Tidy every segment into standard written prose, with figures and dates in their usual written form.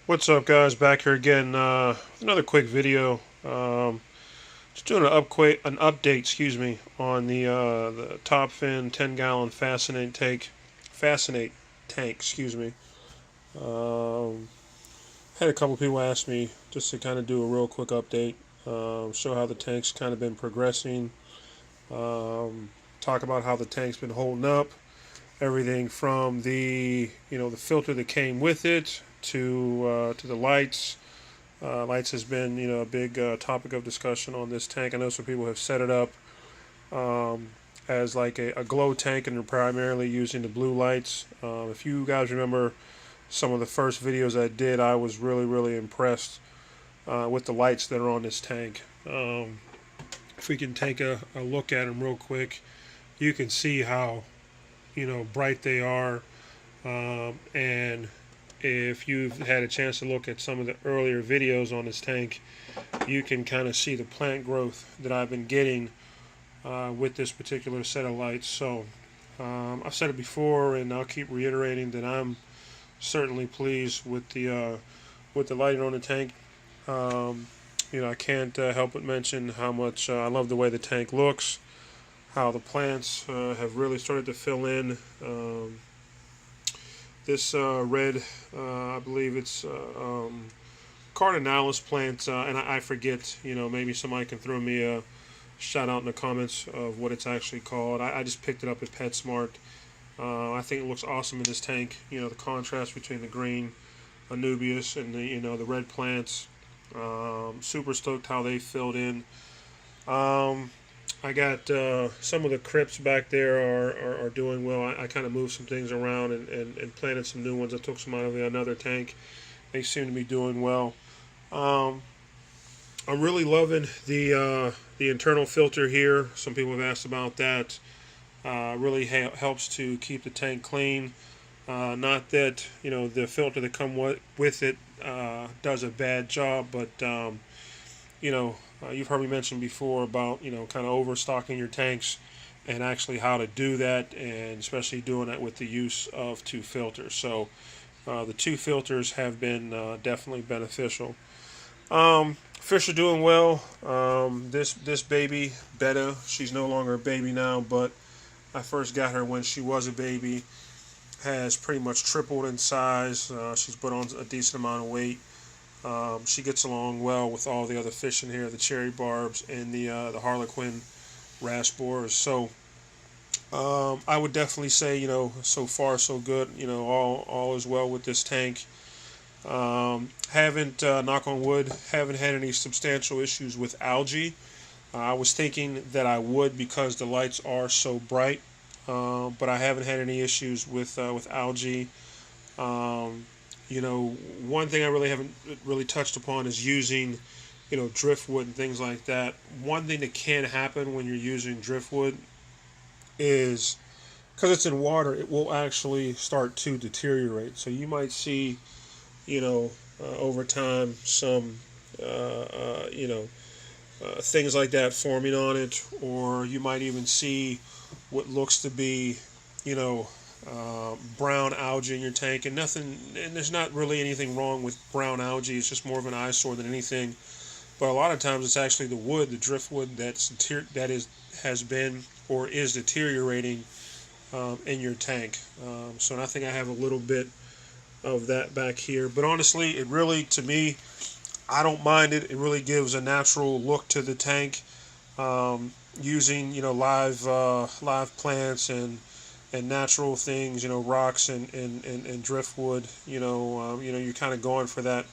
What's up, guys? Back here again. Another quick video. Just doing an update, on the top fin 10-gallon Fascinate tank. Um, Had a couple people ask me just to kind of do a real quick update, show how the tank's kind of been progressing, um, talk about how the tank's been holding up, everything from the filter that came with it to the lights. Lights has been, a big topic of discussion on this tank. I know some people have set it up um, as like a glow tank, and they're primarily using the blue lights. If you guys remember some of the first videos I did, I was really, really impressed with the lights that are on this tank. If we can take a look at them real quick, you can see how, bright they are. And if you've had a chance to look at some of the earlier videos on this tank, you can kind of see the plant growth that I've been getting with this particular set of lights. So I've said it before, and I'll keep reiterating that I'm certainly pleased with the lighting on the tank. I can't help but mention how much I love the way the tank looks, how the plants have really started to fill in. This red, I believe it's Cardinalis plant, and I forget, maybe somebody can throw me a shout out in the comments of what it's actually called. I just picked it up at PetSmart. I think it looks awesome in this tank. The contrast between the green Anubias and the red plants. Super stoked how they filled in. I got some of the crypts back there are doing well. I kind of moved some things around and planted some new ones. I took some out of another tank. They seem to be doing well. Um, I'm really loving the internal filter here. Some people have asked about that. Really helps to keep the tank clean. Not that the filter that come with it does a bad job, but you've heard me mention before about kind of overstocking your tanks and actually how to do that, and especially doing that with the use of two filters. So the two filters have been definitely beneficial. Fish are doing well. This baby Betta, she's no longer a baby now, but I first got her when she was a baby. Has pretty much tripled in size. She's put on a decent amount of weight. She gets along well with all the other fish in here, the cherry barbs and the harlequin wrasse boars. So I would definitely say, so far so good. All is well with this tank. Haven't, knock on wood, haven't had any substantial issues with algae. I was thinking that I would because the lights are so bright, but I haven't had any issues with algae. One thing I really haven't really touched upon is using, driftwood and things like that. One thing that can happen when you're using driftwood is because it's in water, it will actually start to deteriorate. So you might see, over time, some, things like that forming on it, or you might even see what looks to be, brown algae in your tank, and there's not really anything wrong with brown algae. It's just more of an eyesore than anything. But a lot of times it's actually the wood, the driftwood has been or is deteriorating in your tank. So I think I have a little bit of that back here. But honestly, it really, to me, I don't mind it. It really gives a natural look to the tank. Using live plants and natural things, rocks and driftwood. You're kind of going for that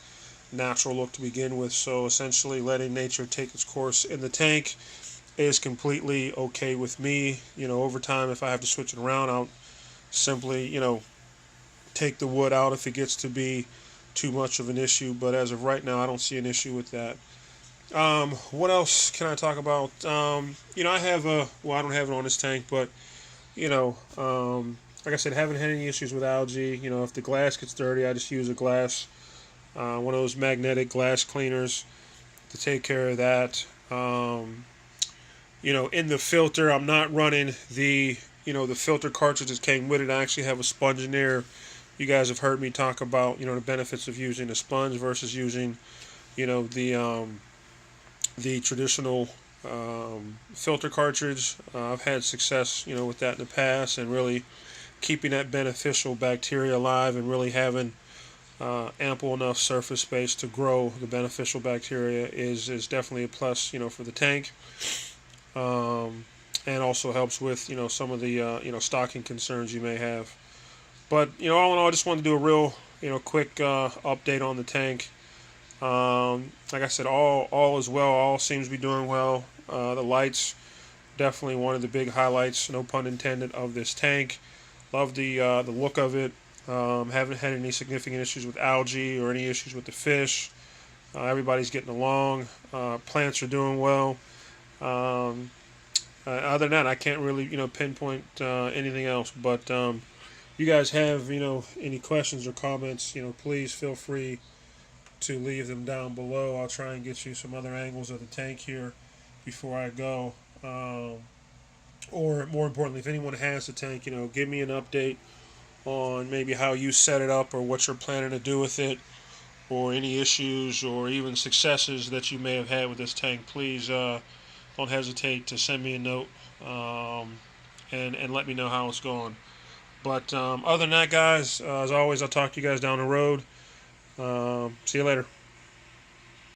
natural look to begin with. So essentially, letting nature take its course in the tank is completely okay with me. Over time, if I have to switch it around, I'll simply take the wood out if it gets to be too much of an issue. But as of right now, I don't see an issue with that. What else can I talk about? I have I don't have it on this tank, but, like I said, haven't had any issues with algae. If the glass gets dirty, I just use a glass, one of those magnetic glass cleaners to take care of that. In the filter, I'm not running the filter cartridge that came with it. I actually have a sponge in there You guys have heard me talk about, the benefits of using a sponge versus using, you know, the traditional filter cartridge. I've had success, with that in the past, and really keeping that beneficial bacteria alive and really having ample enough surface space to grow the beneficial bacteria is definitely a plus, for the tank. And also helps with, some of the stocking concerns you may have. But all in all, I just wanted to do a real quick update on the tank. Like I said, all is well. All seems to be doing well. The lights, definitely one of the big highlights, no pun intended, of this tank. Love the look of it. Haven't had any significant issues with algae or any issues with the fish. Everybody's getting along. Plants are doing well. Um, Other than that, I can't really pinpoint anything else. But you guys have any questions or comments, please feel free to leave them down below. I'll try and get you some other angles of the tank here before I go. Or more importantly, if anyone has the tank, give me an update on maybe how you set it up or what you're planning to do with it, or any issues or even successes that you may have had with this tank. Please don't hesitate to send me a note, and let me know how it's going. But other than that, guys, as always, I'll talk to you guys down the road. See you later.